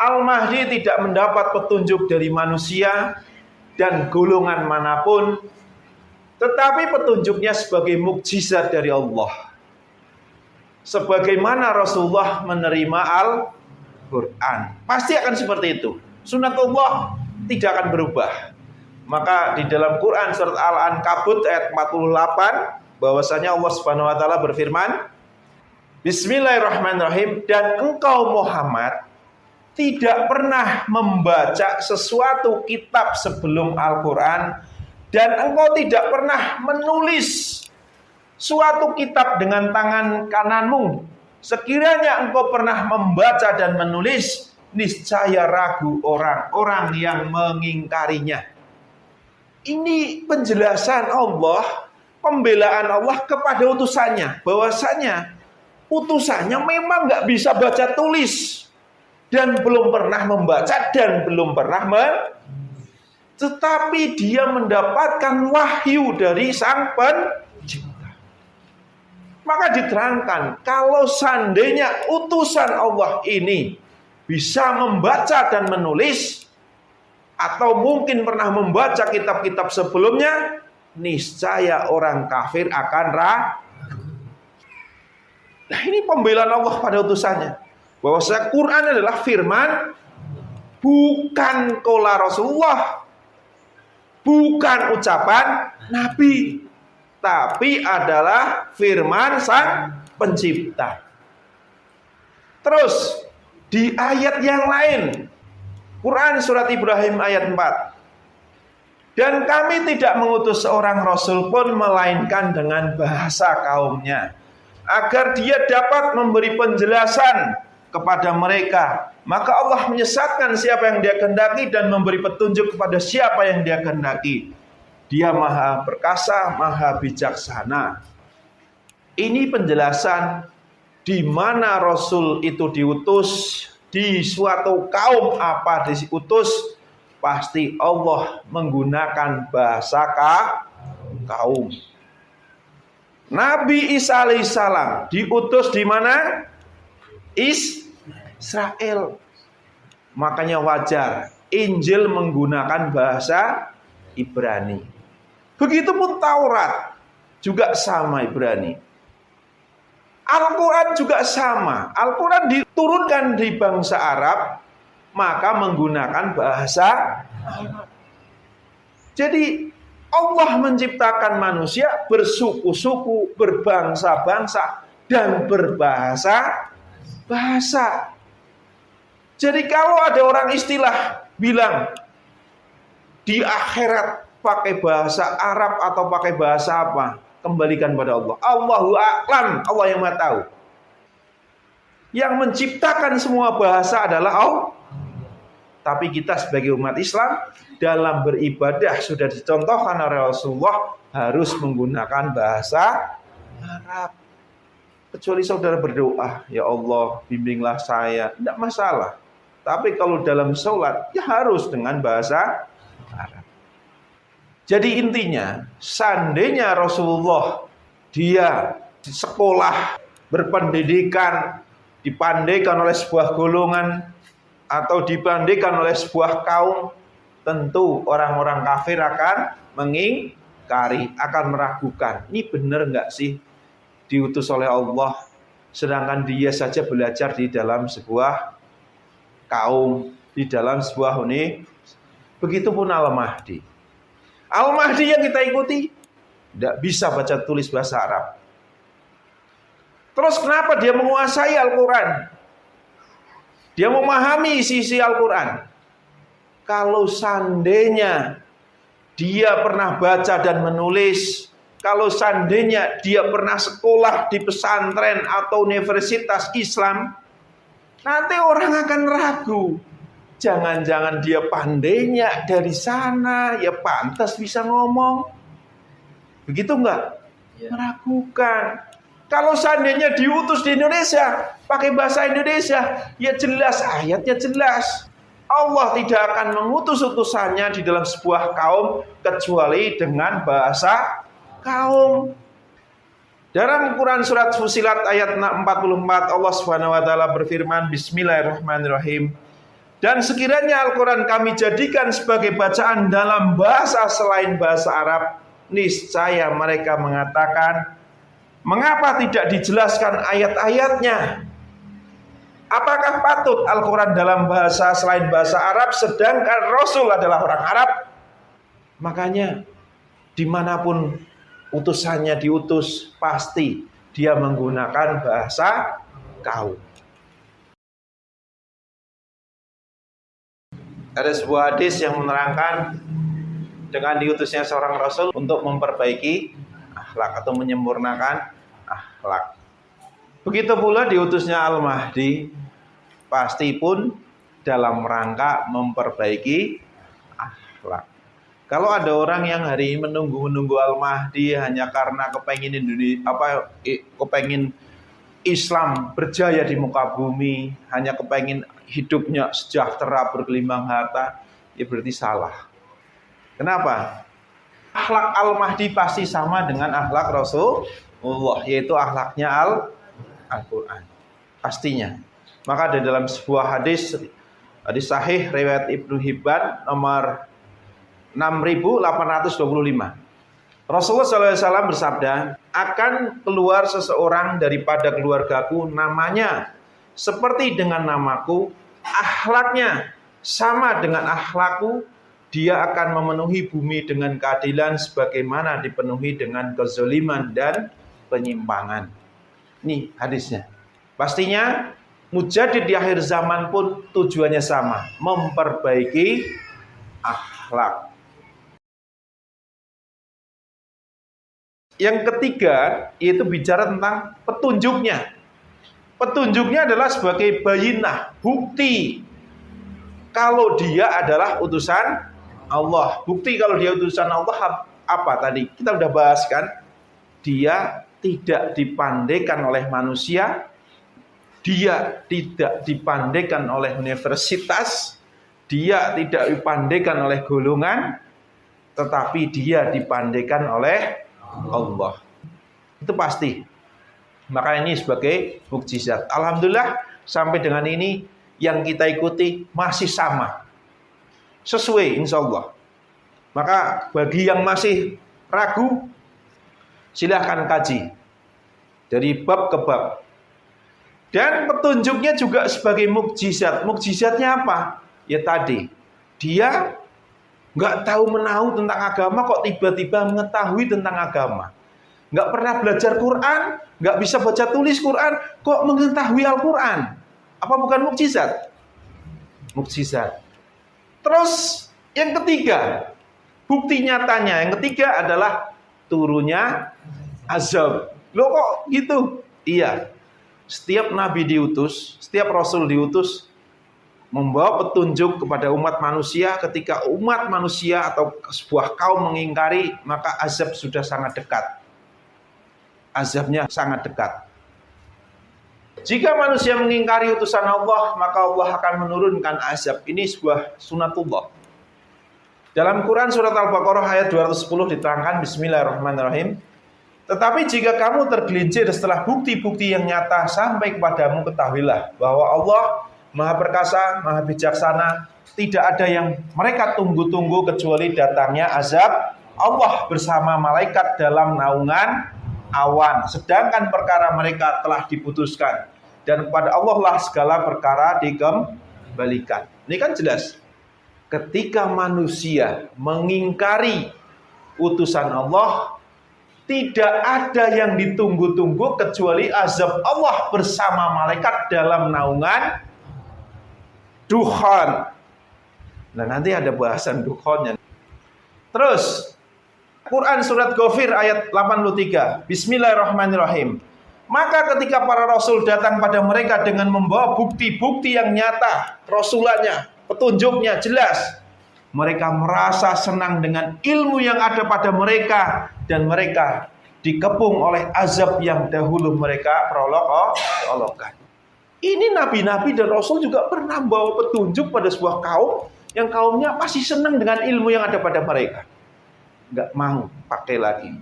Al-Mahdi tidak mendapat petunjuk dari manusia dan golongan manapun, tetapi petunjuknya sebagai mukjizat dari Allah. Sebagaimana Rasulullah menerima Al-Quran, pasti akan seperti itu. Sunatullah tidak akan berubah. Maka di dalam Quran surat Al-Ankabut ayat 48, bahwasanya Allah Subhanahu wa taala berfirman, Bismillahirrahmanirrahim, dan engkau Muhammad tidak pernah membaca sesuatu kitab sebelum Al-Quran, dan engkau tidak pernah menulis suatu kitab dengan tangan kananmu. Sekiranya engkau pernah membaca dan menulis, niscaya ragu orang-orang yang mengingkarinya. Ini penjelasan Allah, pembelaan Allah kepada utusannya, bahwasanya utusannya memang nggak bisa baca tulis dan belum pernah membaca dan belum pernah tetapi dia mendapatkan wahyu dari Sang Pencipta. Maka diterangkan, kalau seandainya utusan Allah ini bisa membaca dan menulis, atau mungkin pernah membaca kitab-kitab sebelumnya, niscaya orang kafir akan ragu. Nah, ini pembelaan Allah pada utusannya, bahwa Quran adalah firman, bukan qaula Rasulullah, bukan ucapan Nabi, tapi adalah firman Sang Pencipta. Terus di ayat yang lain, Quran surat Ibrahim ayat 4, dan kami tidak mengutus seorang rasul pun melainkan dengan bahasa kaumnya, agar dia dapat memberi penjelasan kepada mereka. Maka Allah menyesatkan siapa yang dia kehendaki dan memberi petunjuk kepada siapa yang dia kehendaki. Dia maha perkasa, maha bijaksana. Ini penjelasan di mana Rasul itu diutus, di suatu kaum apa diutus, pasti Allah menggunakan bahasa kaum. Nabi Isa alaihissalam diutus di mana? Israel. Makanya wajar Injil menggunakan bahasa Ibrani. Begitupun Taurat juga sama Ibrani. Al-Quran juga sama. Al-Quran diturunkan di bangsa Arab, maka menggunakan bahasa Arab. Jadi Allah menciptakan manusia bersuku-suku, berbangsa-bangsa, dan berbahasa. Jadi kalau ada orang istilah bilang di akhirat pakai bahasa Arab atau pakai bahasa apa, kembalikan pada Allah. Allahu a'lam, Allah yang maha tahu. Yang menciptakan semua bahasa adalah Allah. Tapi kita sebagai umat Islam dalam beribadah sudah dicontohkan oleh Rasulullah harus menggunakan bahasa Arab. Kecuali saudara berdoa, ya Allah bimbinglah saya, tidak masalah. Tapi kalau dalam sholat ya harus dengan bahasa Arab. Jadi intinya, seandainya Rasulullah dia di sekolah, berpendidikan, dipandaikan oleh sebuah golongan atau dipandaikan oleh sebuah kaum, tentu orang-orang kafir akan mengingkari, akan meragukan. Ini benar nggak sih diutus oleh Allah, sedangkan dia saja belajar di dalam sebuah kaum, di dalam sebuah Begitupun Al-Mahdi. Al-Mahdi yang kita ikuti tidak bisa baca tulis bahasa Arab. Terus kenapa dia menguasai Al-Quran? Dia memahami isi-isi Al-Quran. Kalau seandainya dia pernah baca dan menulis, kalau seandainya dia pernah sekolah di pesantren atau universitas Islam, nanti orang akan ragu. Jangan-jangan dia pandainya dari sana, ya pantas bisa ngomong. Begitu enggak? Ya. Meragukan. Kalau seandainya diutus di Indonesia, pakai bahasa Indonesia, ya jelas, ayatnya jelas. Allah tidak akan mengutus utusannya di dalam sebuah kaum kecuali dengan bahasa kaum. Dalam Quran surat Fusilat ayat 44, Allah Subhanahu wa taala berfirman, Bismillahirrahmanirrahim. Dan sekiranya Al-Quran kami jadikan sebagai bacaan dalam bahasa selain bahasa Arab, niscaya mereka mengatakan, mengapa tidak dijelaskan ayat-ayatnya? Apakah patut Al-Quran dalam bahasa selain bahasa Arab, sedangkan Rasul adalah orang Arab? Makanya dimanapun utusannya diutus, pasti dia menggunakan bahasa kaum. Ada sebuah hadis yang menerangkan dengan diutusnya seorang Rasul untuk memperbaiki akhlak atau menyempurnakan akhlak. Begitu pula diutusnya Al-Mahdi, pasti pun dalam rangka memperbaiki akhlak. Kalau ada orang yang hari ini menunggu Al-Mahdi hanya karena kepengin kepengin Islam berjaya di muka bumi, hanya kepengin hidupnya sejahtera bergelimang harta, ya berarti salah. Kenapa? Akhlak Al-Mahdi pasti sama dengan akhlak Rasulullah, yaitu akhlaknya Al-Quran. Pastinya. Maka di dalam sebuah hadis sahih riwayat Ibnu Hibban nomor 6825. Rasulullah SAW bersabda, akan keluar seseorang daripada keluargaku, namanya seperti dengan namaku, akhlaknya sama dengan akhlakku, dia akan memenuhi bumi dengan keadilan sebagaimana dipenuhi dengan kezaliman dan penyimpangan. Ini hadisnya. Pastinya mujadid di akhir zaman pun tujuannya sama, memperbaiki akhlak. Yang ketiga, yaitu bicara tentang petunjuknya. Petunjuknya adalah sebagai bayinah, bukti kalau dia adalah utusan Allah. Bukti kalau dia utusan Allah apa tadi? Kita udah bahas kan? Dia tidak dipandaikan oleh manusia, dia tidak dipandaikan oleh universitas, dia tidak dipandaikan oleh golongan, tetapi dia dipandaikan oleh Allah. Itu pasti. Maka ini sebagai mukjizat. Alhamdulillah sampai dengan ini yang kita ikuti masih sama, sesuai insya Allah. Maka bagi yang masih ragu, silahkan kaji dari bab ke bab. Dan petunjuknya juga sebagai mukjizat. Mukjizatnya apa? Ya tadi, dia nggak tahu menahu tentang agama, kok tiba-tiba mengetahui tentang agama. Nggak pernah belajar Quran, nggak bisa baca tulis Quran, kok mengetahui Al-Quran. Apa bukan mukjizat? Mukjizat. Terus yang ketiga, bukti nyatanya yang ketiga adalah turunnya azab. Loh kok gitu? Iya. Setiap nabi diutus, setiap rasul diutus membawa petunjuk kepada umat manusia. Ketika umat manusia atau sebuah kaum mengingkari, maka azab sudah sangat dekat. Azabnya sangat dekat. Jika manusia mengingkari utusan Allah, maka Allah akan menurunkan azab. Ini sebuah sunatullah. Dalam Quran surat Al-Baqarah ayat 210 diterangkan, bismillahirrahmanirrahim. Tetapi jika kamu tergelincir setelah bukti-bukti yang nyata sampai kepadamu, ketahuilah bahwa Allah Maha Perkasa, Maha Bijaksana, tidak ada yang mereka tunggu-tunggu kecuali datangnya azab Allah bersama malaikat dalam naungan awan. Sedangkan perkara mereka telah diputuskan, dan kepada Allah lah segala perkara dikembalikan. Ini kan jelas. Ketika manusia mengingkari utusan Allah, tidak ada yang ditunggu-tunggu kecuali azab Allah bersama malaikat dalam naungan dukhan. Nah, nanti ada bahasan dukhannya. Terus Quran surat Ghafir ayat 83. Bismillahirrahmanirrahim. Maka ketika para rasul datang pada mereka dengan membawa bukti-bukti yang nyata, rasulannya, petunjuknya jelas, mereka merasa senang dengan ilmu yang ada pada mereka, dan mereka dikepung oleh azab yang dahulu mereka perolok-olokkan. Ini nabi-nabi dan rasul juga pernah membawa petunjuk pada sebuah kaum yang kaumnya pasti senang dengan ilmu yang ada pada mereka. Nggak mau pakai lagi.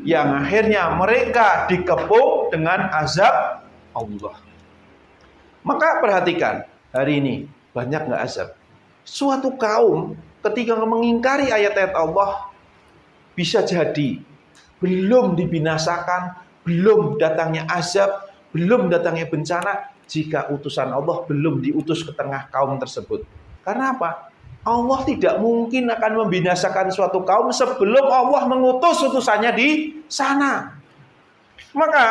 Yang akhirnya mereka dikepung dengan azab Allah. Maka perhatikan hari ini, Banyak nggak azab? Suatu kaum ketika mengingkari ayat-ayat Allah, bisa jadi belum dibinasakan, belum datangnya azab, belum datangnya bencana, jika utusan Allah belum diutus ke tengah kaum tersebut. Karena apa? Allah tidak mungkin akan membinasakan suatu kaum sebelum Allah mengutus utusannya di sana. Maka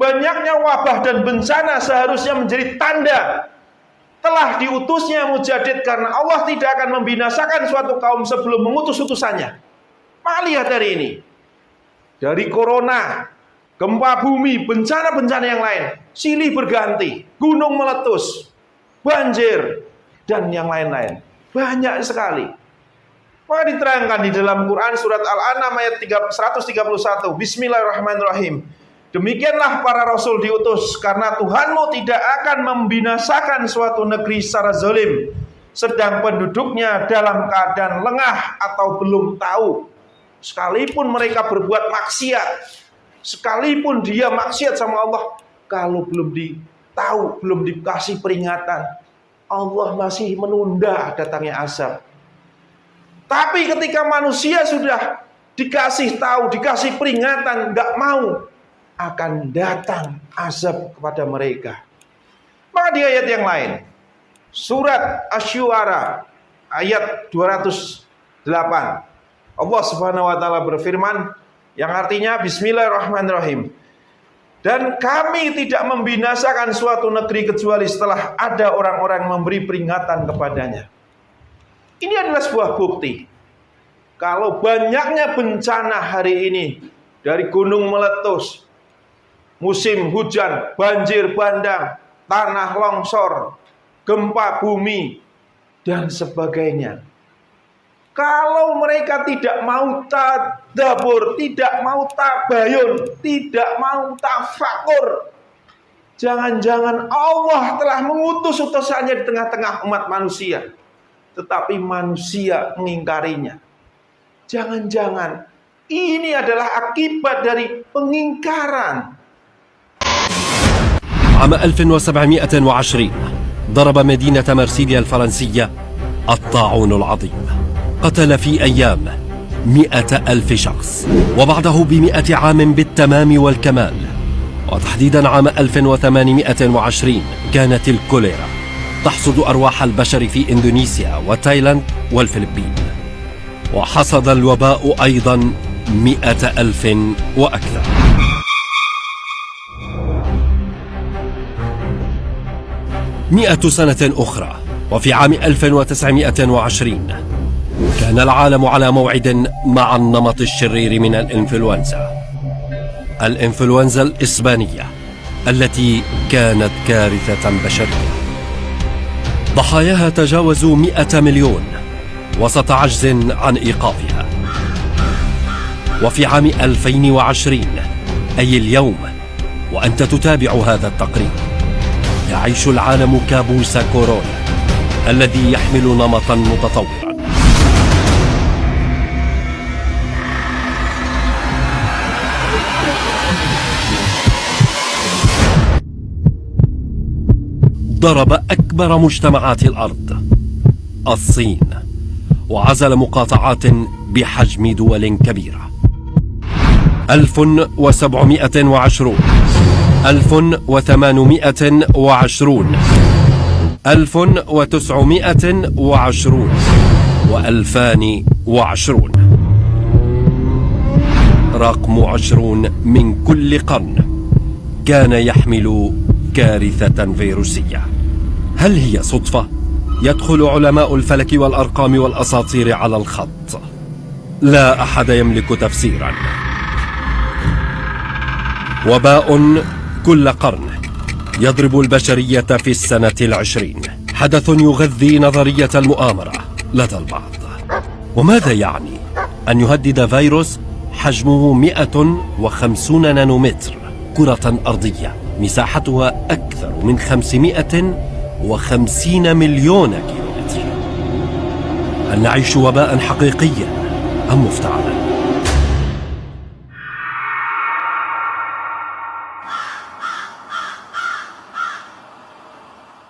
banyaknya wabah dan bencana seharusnya menjadi tanda telah diutusnya mujadid, karena Allah tidak akan membinasakan suatu kaum sebelum mengutus utusannya. Maka lihat dari ini, dari corona, gempa bumi, bencana-bencana yang lain, silih berganti, gunung meletus, banjir, dan yang lain-lain. Banyak sekali. Maka diterangkan di dalam Quran surat Al-An'am ayat 131. Bismillahirrahmanirrahim. Demikianlah para rasul diutus, karena Tuhanmu tidak akan membinasakan suatu negeri secara zalim, sedang penduduknya dalam keadaan lengah atau belum tahu. Sekalipun mereka berbuat maksiat, sekalipun dia maksiat sama Allah, kalau belum ditahu, belum dikasih peringatan, Allah masih menunda datangnya azab. Tapi ketika manusia sudah dikasih tahu, dikasih peringatan, nggak mau, akan datang azab kepada mereka. Maka di ayat yang lain, surat Asy-Syu'ara ayat 208, Allah Subhanahu wa taala berfirman yang artinya Bismillahirrahmanirrahim. Dan kami tidak membinasakan suatu negeri kecuali setelah ada orang-orang memberi peringatan kepadanya. Ini adalah sebuah bukti. Kalau banyaknya bencana hari ini, dari gunung meletus, musim hujan, banjir bandang, tanah longsor, gempa bumi, dan sebagainya. Kalau mereka tidak mau tadabbur, tidak mau tabayun, tidak mau tafakur, jangan-jangan Allah telah mengutus utusannya di tengah-tengah umat manusia, tetapi manusia mengingkarinya. Jangan-jangan ini adalah akibat dari pengingkaran. عام 1720 ضرب مدينة مرسيليا الفرنسية الطاعون العظيم، قتل في أيام 100,000 شخص، وبعده ب100 عام بالتمام والكمال، وتحديدا عام 1820 كانت الكوليرا تحصد أرواح البشر في إندونيسيا وتايلاند والفلبين، وحصد الوباء أيضا 100,000 وأكثر. 100 سنة أخرى وفي عام 1920 كان العالم على موعد مع النمط الشرير من الإنفلونزا الإسبانية التي كانت كارثة بشرية، ضحاياها تجاوزوا 100 مليون وسط عجز عن إيقافها. وفي عام 2020 أي اليوم وأنت تتابع هذا التقرير، يعيش العالم كابوس كورونا الذي يحمل نمطا متطورا. ضرب أكبر مجتمعات الأرض الصين، وعزل مقاطعات بحجم دول كبيرة. 1720 1820 1920 و2020. رقم 20 من كل قرن كان يحمل كارثة فيروسية. هل هي صدفة؟ يدخل علماء الفلك والأرقام والأساطير على الخط، لا أحد يملك تفسيرا. وباء كل قرن يضرب البشرية في السنة 20، حدث يغذي نظرية المؤامرة لدى البعض. وماذا يعني أن يهدد فيروس حجمه 150 نانومتر كرة أرضية مساحتها أكثر من 550 مليون كيلومتر؟ هل نعيش وباء حقيقيا أم مفتعلا؟